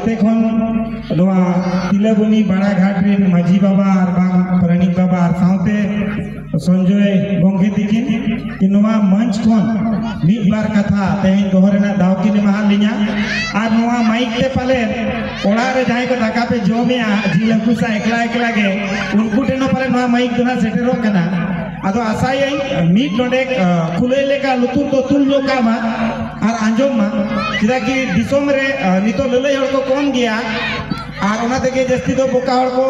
नोते खन नोआ तिलाबनी बड़ा घाट रेन माझी बाबा और बांग प्राणिक बाबा और साउते संजय गंगे दिकिन कि नोआ मंच खन मिद बार कथा तेहें दोहरेना दावकिन महाल लिया और नोआ माइक ते पाले ओड़ा रे जाए को दाका पे जोमे जिल कुसा एकला एकला गे उनको टेनो पाले नोआ माइक दोना सेटेरो कना आदो आसाई मिद नोडे खुले लेका लुतुर तो तुल जो कामा और आंजोम मा चिदा कि दिसोम रे नितो लले हड़ को कौन गया और ओना तेगे जस्ती तो बोका हड़ को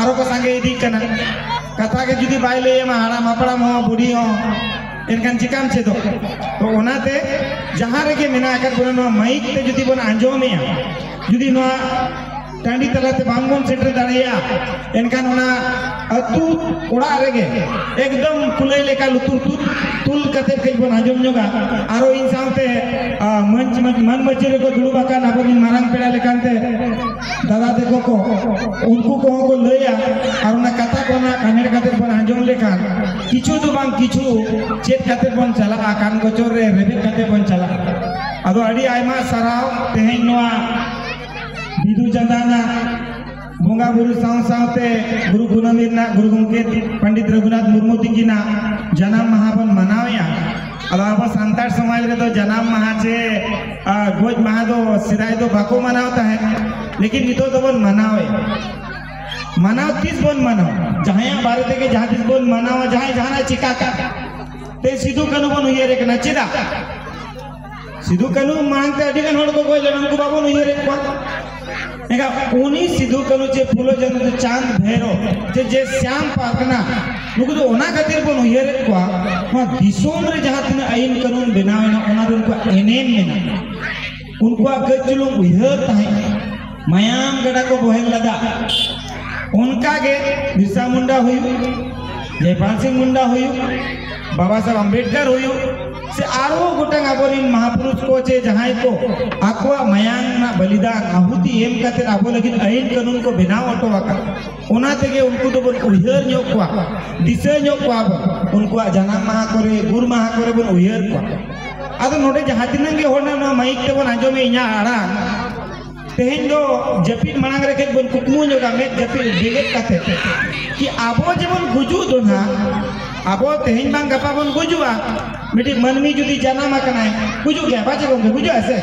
आरो को संगे इदी कना कथा के जुदी बाइले मा हाड़ा मापड़ा हो बुढ़ी हो इनकान चिकाम छे तो ओनाते जहां रेगे मेना आकर बोले नो माइक ते जुदी बन आंजोमिया जुदी नो टांडी तलाते बांगोन सेटर दाड़िया इनकान ओना अतु ओड़ा रेगे एकदम कुले लेका लुतुर तुल कते कई बन आंजोम जोगा आरो इन साउते मंच मन मचरे को दुड़ुबा का नाबगिन मारंग पेड़ा लेकानते दादा देखो को उनको को लया और ना कथा को ना कानेर कते बन आंजोम लेकान किछु तो बांग किछु चेत कते बन चला कान गोचर रे रेबे कते बन चला आदो अड़ी आयमा सराव तेहें नोआ बिदु चंदाना बोंगा बुरु साव सावते गुरु गुणमीरना गुरु गंगे पंडित रघुनाथ मुर्मू तिकिना जन्म महाबन मनावया अब सांतार समाज रे तो जन्म महा चे गोज महा दो सिदाय तो बाको मनावता है लेकिन नितो तो बन मनावे मनाव तीस बन मनाव जहां भारत के जहां तीस बन मनाव जहां जहां चिका का ते सिधु कनु बन उयर एक नचिदा सिधु कनु मांगते अडिगन हड़ को कोई लड़न को बाबू उयर एक एगा उनी सिधु कनु जे फूलो जन चांद भैरो जे श्याम पाकना नुकु तो ओना खातिर बन उयर एक हाँ दिसोम रे जहां तने आईन कानून बनावेना ओना उनको एनेम मेना उनको गजुलुम उयर ताहे मायाम गड़ा को बोहेल लदा उनका के बिरसा मुंडा हुई जयपाल सिंह मुंडा हुई बाबा साहब अम्बेडकर हुई से आरो गोटंग आबोरिन महापुरुष को चे जहां को आकवा मायांग ना बलिदान आहुति एम खातिर आबो लगिन आईन कानून को बनाव ऑटो वाका ओना तेगे उनको तो बन उयर ᱧᱚᱠ दिसे ᱧᱚᱠ उनको जन्म माह करे गुर माह करे बन उयर को आदो नोडे जहां तिनंग गे होना नो माइक ते बन आंजोमे इया आड़ा तेहें दो जपिन मांग रखे बन कुकमु जोगा में जपिन बेगेट काते कि आबो जेबन गुजु दो ना आबो तेहें बांग गपा बन गुजुआ मिटी मनमी जुदी जन्म आकनाय गुजु गया बाचे गंगे गुजु ऐसे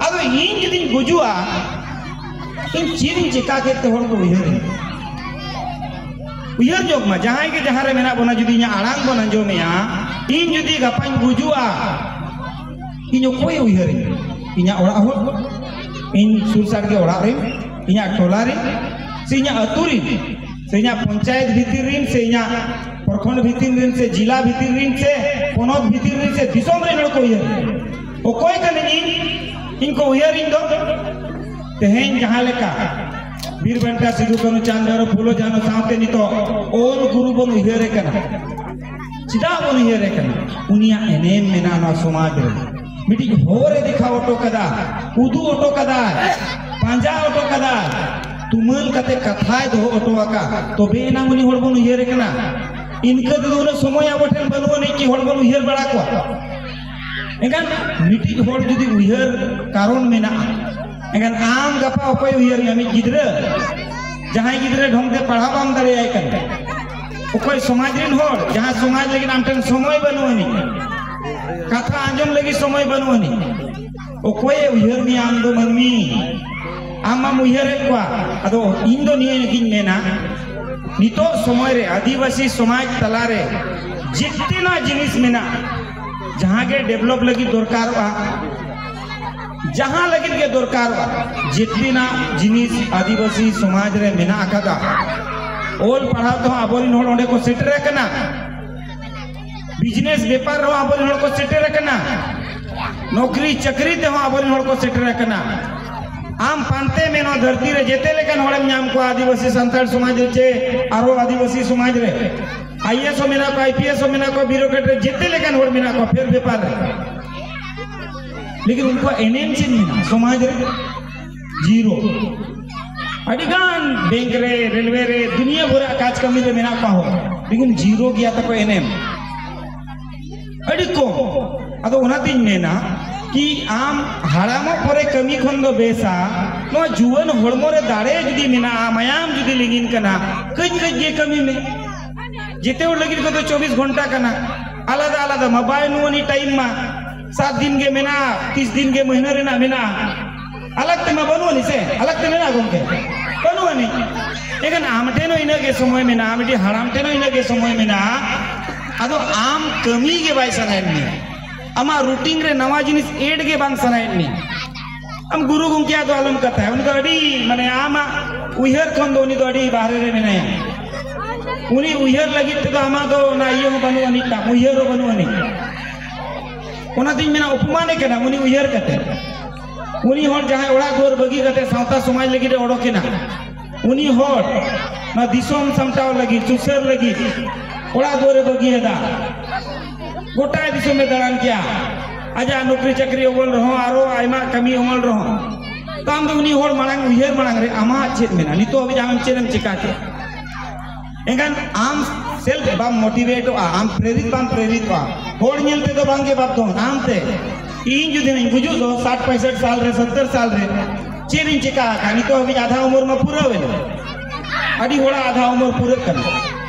आदो इन जुदी गुजुआ इन चीरी चिका के ते होड़ को उयर जोग मा जहां के जहां रे मेना बोना जुदी इया आड़ांग बन आंजोमेया इन जुदी गपान गुजुआ इनो कोई उयर इया ओड़ा हो इन सुरसार के ओड़ा रे इया टोला रे से इया अतुरी से इया पंचायत भीतर रिन से इया प्रखंड भीतर रिन से जिला भीतर रिन से पोनोत भीतर रिन से दिसोम रे लड़को उयर ओ कोई कने इनको उयर इन दो तेहें जहां लेका वीर बंटा सिधु कनु चांदर फूलो जानो सावते नितो ओन गुरु बन उयर कना चिदा बन उयर कना उनिया एनेम मेना ना समाज रे मिटी होरे दिखा ऑटो कदा उदू ऑटो कदा पांजा ऑटो कदा तुमल कते कथाय दो ऑटो वाका तो बेना मुनि होड़ बन उयर कना इनके तो समय आबोठन बनुआ नहीं कि होड़ बन उयर बड़ा को एगन मिटी होड़ जुदी उयर कारण मेना एगन आम गपा उपाय उयर यामी गिदरे जहां गिदरे ढंगते पढ़ा बाम दरे आय कन उपाय समाज रिन होड़ जहां समाज लेकिन आमटन समय बनुआनी कथा आंजम लगी समय बनुआनी ओकोय उयर मी आम दो मनमी आम उयर को अदो इन दो निये गिन मेना नितो समय रे आदिवासी समाज तलारे जितना जिनिस मेना जहां के डेवलप लगी दरकार जहां लगी के दरकार जितना जिनिस आदिवासी समाज रे मेना आकादा ओल पढ़ा तो आबोरिन होड़ ओंडे को सेटर कना बिजनेस व्यापार रो आबोरिन होड़ को सेटर कना नौकरी चकरी ते हो आबोरिन होड़ को सेटर कना आम पांते में नो धरती रे जेते लेकन होड़म नाम को आदिवासी संताल समाज चे आरो आदिवासी समाज रे आईएएस हो मेना को आईपीएस हो मेना को ब्यूरोक्रेट रे जेते लेकन होड़ मेना को फिर व्यापार रे लेकिन उनको एनएम चिन मेना समाज रे जीरो अडिगान बैंक रे रेलवे रे दुनिया भर काज कमी रे मेना को हो लेकिन जीरो गया तो एनएम अड़ी को अदो ओना दिन मेना कि आम हाड़ामो परे कमी खन दो बेसा नो जुवन होड़मो रे दाड़े जुदी मेना मायाम जुदी लिगिन कना कज कज गे कमी में जिते और लगी को तो 24 घंटा कना आलादा आलादा मोबाइल नुनी टाइम मा 7 दिन गे मेना 30 दिन गे महीना रे ना मेना अलग ते मा बनवनी से अलग ते मेना गमके बनवनी एगन आमटे नो इना गे समय मेना आमटी हाड़ामटे नो इना गे समय मेना आदो आम कमी गे बाय सनायनी आमा रूटीन रे नवा जिनिस एड गे बांग सनायनी हम गुरु गंकिया तो आलम कथा है उनका अड़ी माने आमा उहर खन दो उनी तो अड़ी बाहर रे मेना उनी उहर लगी तो आमा तो ना इयो बनवनी ता उहर बनवनी ओना दिन मेना उपमाने केना उनी उहर कते उनी होर जहां ओड़ा गोर बगी कते सावता समाज लगी रे ओडोकेना उनी होर ना दिसोम समटाव लगी चुसर लगी ओड़ा गोरे बगी हेदा गोटा दिसोम में दड़ान किया आजा नौकरी चाकरी ओगल रहो आरो आयमा कमी ओमल रहो ताम तो उनी होर मांग उहर मांग रे आमा चेत मेना नितो अभी आम चेरम चिका के एंगन आम सेल्फ बाम मोटिवेट आम प्रेरित वा होर नेलते तो बांगे बाप तो आम ते इन जुदी नहीं बुझू दो 60 65 साल रे 70 साल रे चेरिन चिका का नितो अभी आधा उम्र में पूरा वेलो अडी होड़ा आधा उम्र पूरा कर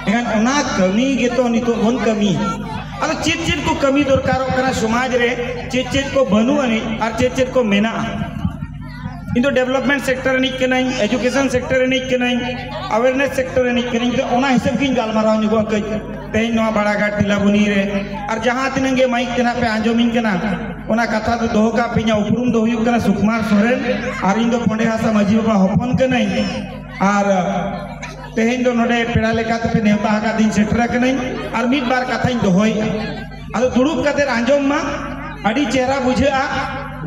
एंगन ओना कमी गे तो नितो ओन कमी अब चेत चेत को कमी दरकार करा समाज रे चेत चेत को बनूनी और चेत चेत को मेना इन तो डेवलपमेंट सेक्टर निक के नहीं एजुकेशन सेक्टर निक के नहीं अवेयरनेस सेक्टर निक के नहीं तो ओना हिसाब की गालमाराव निगो कई तेन नवा बाड़ाघाट तिलाबुनी रे और जहां तिनंगे माइक तेना पे आंजोमिंग केना ओना कथा तो दोह का पिया उपरुम दो हुयुक कना सुकुमार सोरेन और इन दो पंडे हासा माजी बाबा हपन के नहीं और तेहन दो नोडे पेड़ा लेकाते पे नेवता का दिन सेटर के नहीं और मिड बार कथा दोहई आदो दुड़ुब काते आंजोम मा अड़ी चेहरा बुझा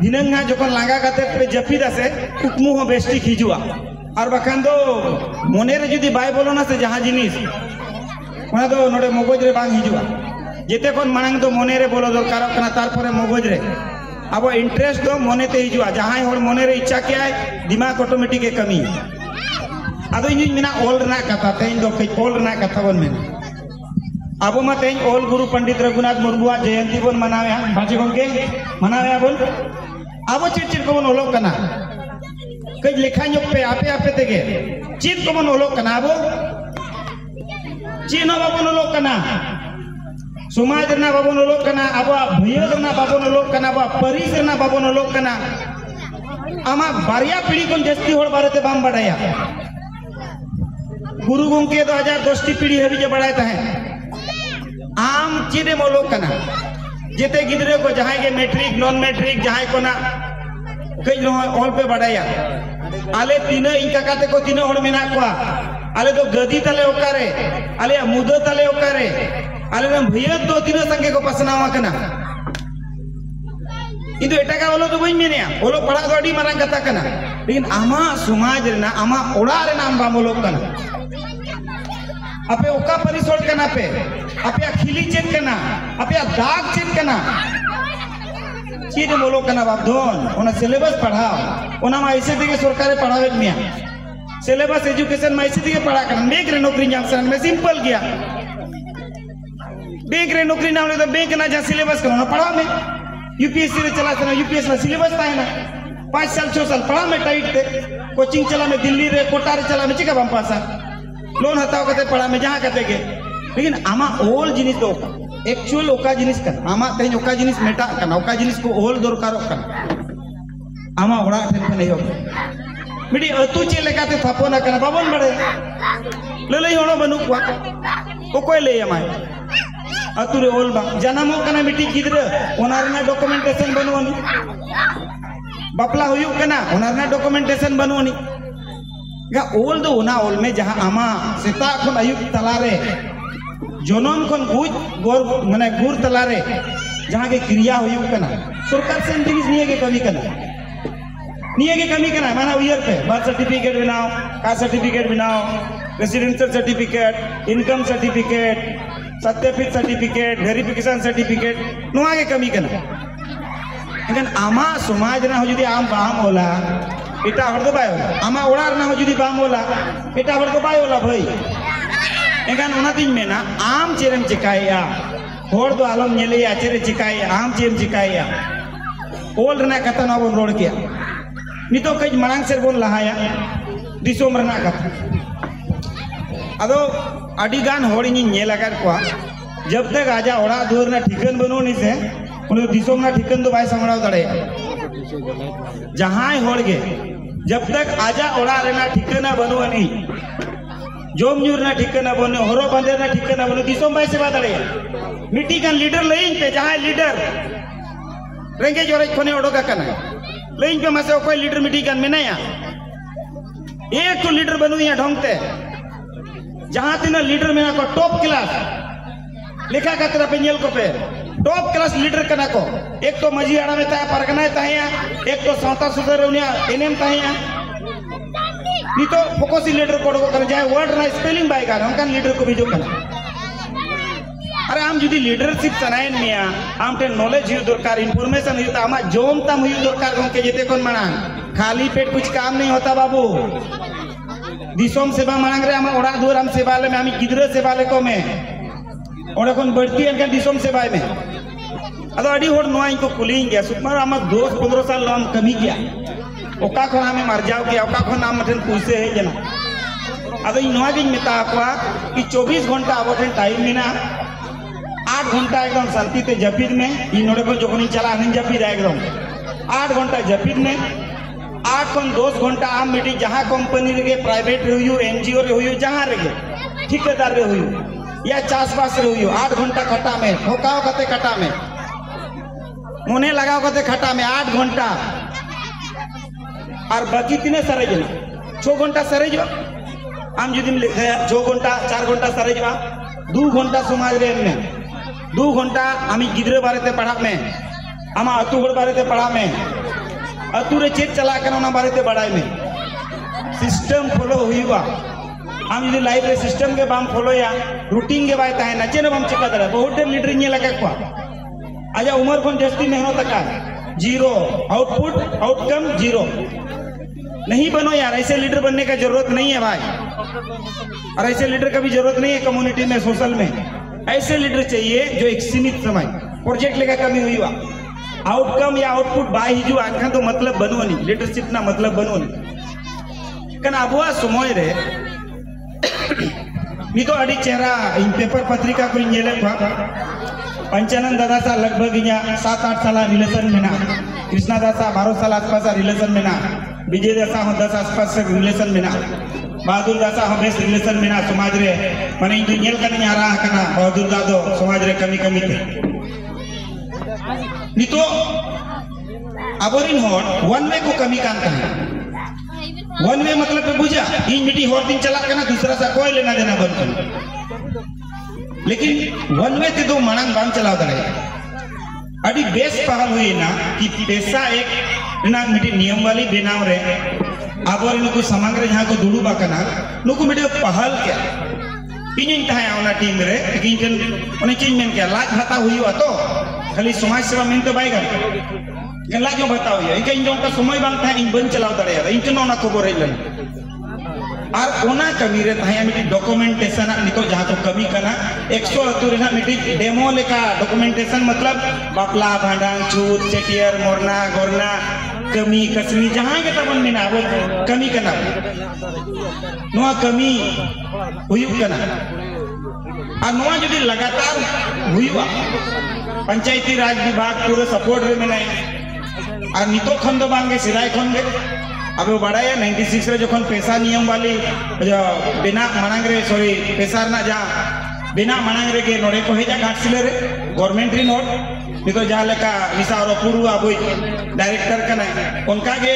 दिनंगा जखन लांगा काते पे जपीद आसे कुकमु हो बेस्टिक हिजुआ और बखान दो मने रे जुदी बाय बोलोना से जहां जिनिस ओना दो नोडे मगज रे बांग हिजुआ जेते कोन मांग दो मने रे बोलो दरकार कना तार परे मगज रे अब इंटरेस्ट दो मने ते हिजुआ जहां होड़ मने रे इच्छा के आय दिमाग ऑटोमेटिक के कमी आदो इन मेना ओल रना कथा तेन दो कई ओल रना कथा बन में अब मा तेन ओल गुरु पंडित रघुनाथ मुर्मुआ जयंती बन मनावे भाजी गंगे मनावे बन अब चिर को बन ओलोक कना कई लेखा ᱧᱚᱜ पे आपे आपे तेगे चिर को बन ओलोक कना अब चिनो बाबन ओलोक कना समाज रना बाबन ओलोक कना अब भैया रना बाबन ओलोक कना अब परिस रना बाबन ओलोक कना आमा बारिया पीढ़ी को जस्ती होड़ बारेते बाम बड़ाया गुरु गंके 2010 पीढ़ी हबी जे बड़ाय तहे आम चीरे मोलोक कना जेते गिदरे को जहां के मैट्रिक नॉन मैट्रिक जहां को ना कई नो ऑल पे बड़ाया आले तीन इनका काते को तीन होड़ मेना को आले तो गदी तले ओकारे आले मुदो तले ओकारे आले न भैया तो तीन संगे को पसनावा कना इदो एटा का ओलो तो बई मेनिया ओलो पढ़ा तो अडी मारंग कथा कना लेकिन आमा समाज रेना आमा ओड़ा रे नाम बामोलोक कना अपे ओका परिसोड़ कना पे अपे खिली चेत कना अपे दाग चेत कना चीज बोलो कना बापधोन ओना सिलेबस पढ़ाओ ओना मा ऐसे दिगे सरकारे पढ़ावे मिया सिलेबस एजुकेशन मा ऐसे दिगे पढ़ा कना बैंक रे नौकरी जाम सन में सिंपल गया बैंक रे नौकरी ना तो बैंक ना जा सिलेबस करो ना पढ़ा में यूपीएससी रे चला तना यूपीएस ला सिलेबस ताहे ना 5 साल 6 साल पढ़ा में टाइट थे कोचिंग चला में दिल्ली रे कोटा रे चला में चिका बम पासा लोन हताव कते पड़ा में जहां कते के लेकिन आमा ओल जिनिस दो एक्चुअल ओका जिनिस कन आमा तेन ओका जिनिस मेटा कन ओका जिनिस को ओल दरकार कन आमा ओड़ा ठेन पे नहीं हो मिडी अतु चे लेकाते थापोना कन बाबन बड़े ललई होनो बनु को ओकोय ले आमाय अतु रे ओल बा जनामो कना मिटी गिदरे ओनारना डॉक्यूमेंटेशन बनवनी बापला हुयु कना ओनारना डॉक्यूमेंटेशन बनवनी गा ओल दो ना ओल में जहां आमा सेता खन आयुक तलारे जनम खन गुज गोर माने गुर तलारे जहां के क्रिया हुयु कना सरकार से जिनिस निये के कमी कना माना उयर पे बर्थ सर्टिफिकेट बनाओ कास्ट सर्टिफिकेट बनाओ रेसिडेंशियल सर्टिफिकेट इनकम सर्टिफिकेट सत्यापित सर्टिफिकेट वेरिफिकेशन सर्टिफिकेट नोआ के कमी कना लेकिन आमा समाज ना हो जदी आम बाम होला एटा हर दो बाय होला आमा ओड़ार ना हो जदी बाम होला एटा हर दो बाय होला भाई एगान ओना दिन में ना आम चेरम चिकाया होड़ दो आलम नेले आचेरे चिकाया आम चेम चिकाया ओल रना कथा ना बन रोड के नितो कई मांग से बोन लहाया दिसोम रना कथा अदो अडी गान होड़ी नेल अगर को जब तक आजा ओड़ा दूर ना ठिकन बनो नि से उन दिसोम ना ठिकन तो बाय सामड़ाव दड़े जहां होड़गे जब तक आजा ओड़ा रेना ठिकना बनो नहीं जोम न्यूर ना ठिकना बनो हरो बंदे ना ठिकना बनो दिसोम बाय सेवा दड़े मिट्टी का लीडर लेइन पे जहां लीडर रेंगे जोरे कोने ओडोगा कना लेइन पे मसे कोई लीडर मिट्टी का मेनाया एक तो लीडर बनो या ढोंगते जहां तीन लीडर में को टॉप क्लास लिखा का तरफ पेंजल को पे टॉप क्लास लीडर कना को एक तो मजी आड़ा में ताया परगना ताया एक तो सावता सुधर उनिया एनएम ताया नी तो फोकस लीडर को कर जाए वर्ड ना स्पेलिंग बाय का हमकन लीडर को भी जो कना अरे आम जुदी लीडरशिप सनायन मिया आम टे नॉलेज हुई दरकार इंफॉर्मेशन हुई आमा जोम तम हुई दरकार गंके जेते कोन माना खाली पेट कुछ काम नहीं होता बाबू दिसोम सेवा मांग रे आमा ओड़ा दुआर हम सेवा ले में आमी गिदरा सेवा ले को में ओड़ा कोन बढ़ती है दिसोम सेवा में अदो अडी होड़ नोआ इनको कुलिंग गया सुकुमार आमा 10-15 साल हम कमी किया ओका खन हमें मर जाओ के ओका खन हम मठन पैसे है जना अदो इ नोआ गिन मेता आकवा कि 24 घंटा अब टाइम मिना 8 घंटा एकदम शांति ते जपीद में इ नोड़े को जोखनी चला हन जपीद एकदम 8 घंटा जपीद में 8 खन 10 घंटा आम मीटिंग जहां कंपनी रे प्राइवेट रे हुई एनजीओ रे हुई जहां रे ठेकेदार रे हुई या चासबास रे हुई 8 घंटा खटा में ठोकाओ कते खटा में मोने लगाओ कते खटा में 8 घंटा और बाकी किने सरे जना 6 घंटा सरे जो आम जुदी लिखे 6 घंटा 4 घंटा सरे जो 2 घंटा समाज रे में 2 घंटा आमी गिदरे बारे ते पढ़ा में आमा अतु हड़ बारे ते पढ़ा में अतु रे चेक चला कर ना बारे ते बड़ाई में सिस्टम फॉलो हुईवा हम जुदी लाइफ रे सिस्टम के बाम फॉलो या रूटीन के बाय ताहे ना चेन बाम चिका दरा बहुत डेर लीडर ने लगा को आजा उम्र कोन जस्ती मेहनत का जीरो आउटपुट आउटकम जीरो नहीं बनो यार ऐसे लीडर बनने का जरूरत नहीं है भाई और ऐसे लीडर का भी जरूरत नहीं है कम्युनिटी में सोशल में ऐसे लीडर चाहिए जो एक सीमित समय प्रोजेक्ट लेकर कमी हुई वा आउटकम या आउटपुट बाय हिजू आखा तो मतलब बनो नहीं लीडरशिप ना मतलब बनो नहीं कन अबुआ समय रे नी तो अड़ी चेहरा इन पेपर पत्रिका को नेले पंचानंद दादा सा लगभग इया 7-8 साल रिलेशन में ना कृष्णा दादा 12 साल आसपास रिलेशन में ना विजय दादा 10 आसपास रिलेशन में ना बहादुर दादा हम बेस रिलेशन में ना समाज रे माने इन नेल कनी आ रहा कना बहादुर दादो समाज रे कमी कमी थे नी तो अबोरिन होड़ वन वे को कमी कान था वन वे मतलब पे बुझा इन मिट्टी होड़ दिन चला कना दूसरा सा कोई लेना देना बंद कर लेकिन वन वे ते दो मांग बाम चलाव दड़े अड़ी बेस पहल हुई ना कि पैसा एक ना मिट्टी नियम वाली बेनाव रे आबोर नुकु समांग रे जहां को दुड़ुबा कना नुकु मिट्टी पहल के इन ताहे ओना टीम रे कि इन ओने चीज मेन के लाज भाता हुई तो खाली समाज सेवा मेन तो बाय गन लाज जो बताओ ये इन जो का समय बांग था इन बन चलाव दड़े इन तो ना खबर है और ओना कमी रे ताहे मिट्टी डॉक्यूमेंटेशन नितो जहां तो कमी कना 180 रे ना मिट्टी डेमो लेका डॉक्यूमेंटेशन मतलब बापला भांडांग छूत चेटियर मोरना गोरना कमी कसमी जहां के तबन में ना वो कमी कना नोआ कमी हुई कना और नोआ जदी लगातार हुईवा पंचायती राज विभाग पूरे सपोर्ट रे में नहीं और नितो खन दो बांगे सिराय खन गे अब बड़ा 96 रे जखन पैसा नियम वाली जो बिना मांग रे सॉरी पैसा ना जा बिना मांग रे के नोड़े को हेजा घाटसिले रे गवर्नमेंट री नोट नितो जहां लेका मिसा और पूर्व अबुई डायरेक्टर कना उनका के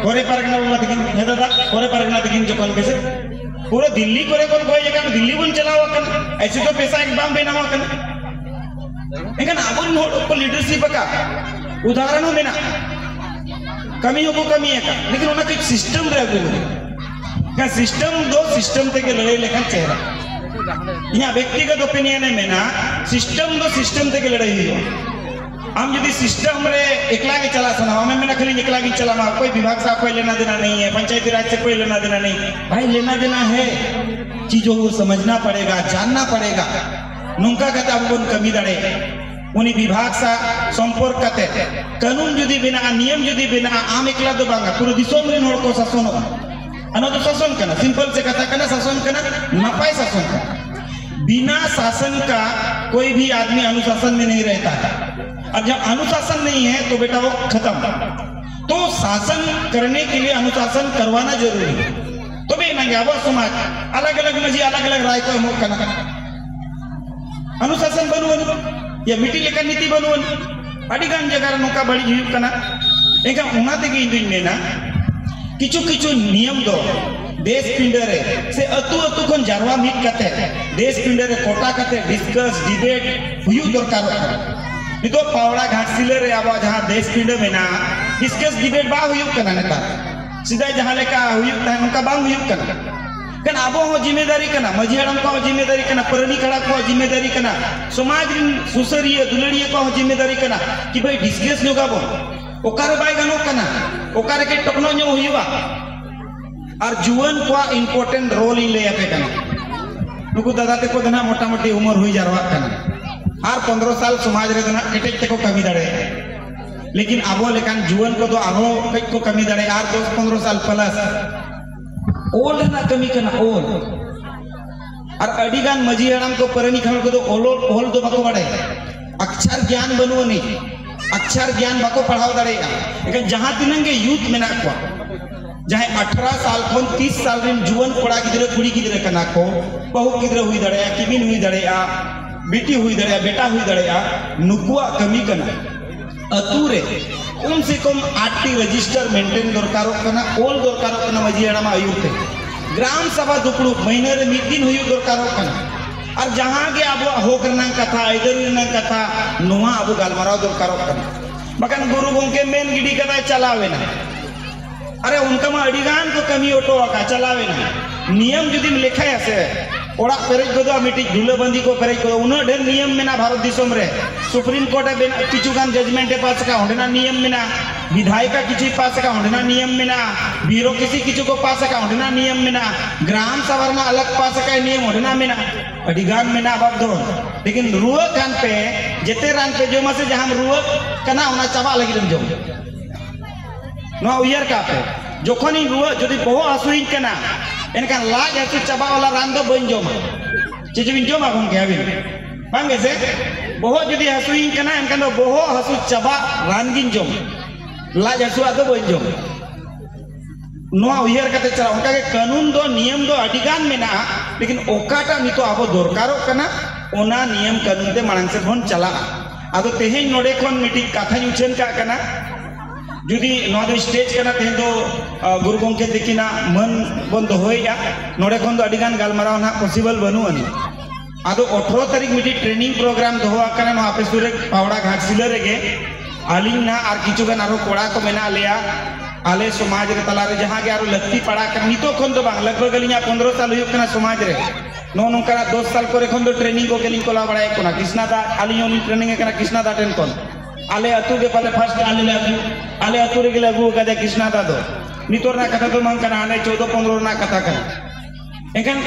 कोरे परगना मत गिन हे दादा कोरे परगना दिगिन जखन कैसे पूरे दिल्ली करे कोन कोई जगह दिल्ली बन चलावा कन ऐसे तो पैसा एकदम बेनावा कन लेकिन अबुन नोट को लीडरशिप का उदाहरण हो देना कमी को कमी है का लेकिन उन्हें एक सिस्टम रहे क्या सिस्टम दो सिस्टम ते के लड़ाई लेखा चेहरा यहाँ व्यक्तिगत ओपिनियन में ना सिस्टम दो सिस्टम ते के लड़ाई है हम यदि सिस्टम रे एकला के चला सुना हमें में खाली एकला के चलाना कोई विभाग से कोई लेना देना नहीं है पंचायती राज से कोई लेना देना नहीं भाई लेना देना है चीजों को समझना पड़ेगा जानना पड़ेगा नुका कहता अब कमी दड़े उनी विभाग सा संपर्क करते कानून जुदी बिना नियम जुदी बिना आम एकला दो बांगा पूरे दिसोम रेन होड़ को शासन अना तो शासन करना सिंपल से कथा करना शासन करना नपाई शासन करना। बिना शासन का कोई भी आदमी अनुशासन में नहीं रहता है और जब अनुशासन नहीं है तो बेटा वो खत्म। तो शासन करने के लिए अनुशासन करवाना जरूरी है। तो भी ना अब समाज अलग अलग मजी अलग अलग राय को हम करना अनुशासन बनवन या मिट्टी लेकर नीति बनवन अड़ीगान जगह नौका बड़ी हुई करना एका उना तेगे इंदुñ मेना किचु किचु नियम दो देश पिंडरे से अतु अतु खन जारवा मिट कते देश पिंडरे कोटा कते डिस्कस डिबेट हुयु दरकार नितो पावड़ा घाटसिले रे अब जहां देश पिंड मेना डिस्कस डिबेट बा हुयु कना नेता सीधा जहां लेका हुयु ता उनका बांग हुयु कना कन आबो हो जिम्मेदारी कना मजी हड़म को जिम्मेदारी कना परनी खड़ा को जिम्मेदारी कना समाज सुसरिया दुलड़िया को जिम्मेदारी कना कि भाई डिस्कस नोगाबो ओकारे बाय गानो कना ओकारे के टकनो नो हुयुआ और जुवन को इंपोर्टेंट रोल इन ले पे कना नुकु दादा ते को दना मोटा मोटी उम्र हुई जारवा कना और 15 साल समाज रे दना केटेज ते को कमी दाड़े लेकिन आबो लेकान जुवन को तो आबो कई को कमी दाड़े और 10-15 साल प्लस ओल ना कमी कना ओल और अड़ीगान मजी हड़म को परनी खड़ को तो ओल तो बाको बड़े अक्षर ज्ञान बनुओ नहीं अक्षर ज्ञान बाको पढ़ाव दाड़ेगा लेकिन जहां तिनंगे यूथ मेना को जहां 18 साल खन 30 साल रेन जुवन कोड़ा गिदरे कुड़ी गिदरे कना को बहु गिदरे हुई दड़ेया किबिन हुई दड़ेया बेटी हुई दड़ेया बेटा हुई दड़ेया नुकुआ कमी कना अतुरे कम से कम 8टी रजिस्टर मेंटेन दरकारो कना ओल दरकारो कना मजी हड़ामा आयुते ग्राम सभा दुपड़ू महीने रे मिद दिन हुई दरकारो कना और जहां के अब हो करना कथा इधर कथा नुआ अब गालमाराव दरकारो कना बकन गुरु गोंके मेन गिडी कथा चलावे ना अरे उनका मा अड़ीगान को कमी ओटो का चलावे ना नियम जुदी लेखा है ओड़ा पेरेज को मिटी ढुलाबंदी को पेरेज को उन ढेर नियम में ना भारत दिसोम रे सुप्रीम कोर्ट किचु गान जजमेंट पास का होना नियम में ना विधायिका किचु पास का होना नियम में ना ब्यूरोक्रेसी किचु को पास का होना नियम में ना ग्राम सभा में अलग पास का नियम होना में ना अड़ीगान में ना बाप दो लेकिन रुआ कान पे जेते रान पे जो से जहां रुआ कना होना चाबा लगी दम जो नो उयर का पे जोखन ही रुआ जदी बहु आसुइन कना एनकान लाज हसु चाबा वाला रान दो बन जोमा चिजबिन जोमा गंके आबिन बांगे से बहुत जदी हसुइन कना एनकान दो बहुत हसु चाबा रान गिन जोम लाज हसु आदो बन जोम नो उयर कते चला उनका के कानून दो नियम दो अडिगान में ना लेकिन ओकाटा नितो आबो दरकारो कना ओना नियम कानून ते मानन से फोन चला आदो तेहे नोडे कोन मिटी कथा उछन का कना जुदी नोदो स्टेज कना तेहे दो गुरु गोंके दिकिना मन बन दो होया नोडे कोन दो अडिगान गालमाराव ना पॉसिबल बनु अनि आदो 18 तारीख मिटी ट्रेनिंग प्रोग्राम दोवा कना नो आपे सुरे पावड़ा घाट सिले रेगे आलिन ना आर किछु गान आरो कोड़ा को मेना लेया आले समाज रे तला रे जहां के आरो लत्ती पड़ा कर नितो खन दो बांग लगभग अलिया 15 साल हुयो कना समाज रे नो नोकरा 10 साल करे खन दो ट्रेनिंग को गेलिन कोला बड़ाय कोना कृष्णा दा आलियो नि ट्रेनिंग कना कृष्णा दा टेन कोन आले अतु के पहले फर्स्ट आले अतु रे गेले गु गदे कृष्णा दा दो नितोर ना कथा दो मंग कना आले 14-15 ना कथा कना एखन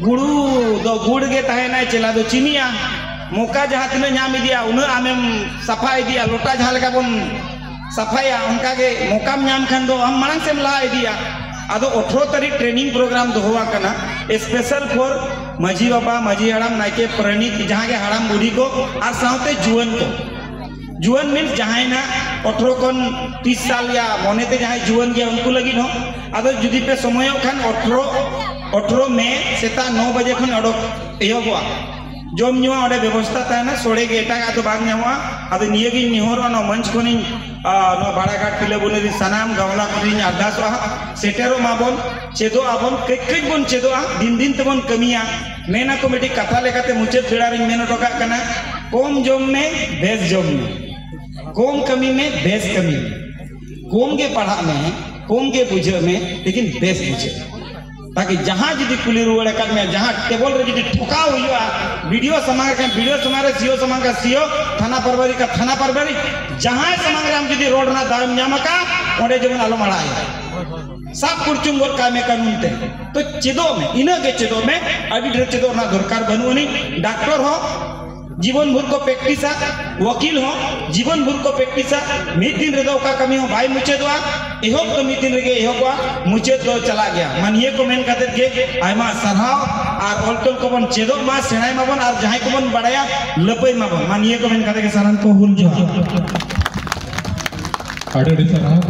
गुड़ू दो गुड़ गे ताहे ना चला दो चिनिया मोका जहां तिने नाम दिया उन आमेम सफाई दिया लोटा जहां लगा बन सफाया उनका के मोकाम नाम खान दो हम मांग से ला दिया आदो 18 तारीख ट्रेनिंग प्रोग्राम दोवा कना स्पेशल फॉर मजी बाबा मजी हड़ाम नाइके प्रणीत जहां के हड़ाम बुढ़ी को और साथे जुवन को जुवन मीन्स जहां ना 18 कोन 30 साल या मने ते जहां जुवन गया उनको लगी हो आदो जुदी पे समय खान 18 में सेता 9 बजे खन अडोक एहोबा जोम नुआ ओडे व्यवस्था ताना सोड़े के एटा आदो बाग न्यावा आदो नियगी निहोरो नो मंच कोनी नो बाड़ाघाट पिले बोले सनाम गावला कोनी अरदासवा सेटेरो माबोन चेदो आबोन कई बोन चेदो दिन दिन तबोन कमिया मेना कमेटी कथा लेकाते मुचे फिड़ारी मेनो टोका कना कोम जोम में बेस जोम में कोम कमी में बेस कमी कोम के पढ़ा में कोम के बुझे में लेकिन बेस बुझे ताकि जहां जी कुली रुआड़े कर में जहां टेबल रे जी ठोका हुआ वीडियो समांग का वीडियो समारे सीओ समांग का सीओ थाना परवरी का थाना परवरी जहां समांग रे हम जी रोड ना दाम न्यामका ओडे जमन आलो मड़ाय सब कुरचुम गोल का में कानून ते तो चेदो में इना के चेदो में अभी ढेर चेदो ना दरकार बनुनी डॉक्टर हो जीवन भर को प्रैक्टिसा वकील हो जीवन भर को प्रैक्टिसा मिद दिन रे का कमी हो भाई मुचेदवा एहब तो मिद दिन रे एहबवा मुचेद दो चला गया मानिए को मेन खातिर के आयमा सरहाव और ऑल्टल को बन चेदो मा सेणाय माबन और जहां को बन बड़ाया लपई माबन मानिए को मेन खातिर के सारन को हुल जो अड़ी सरहाव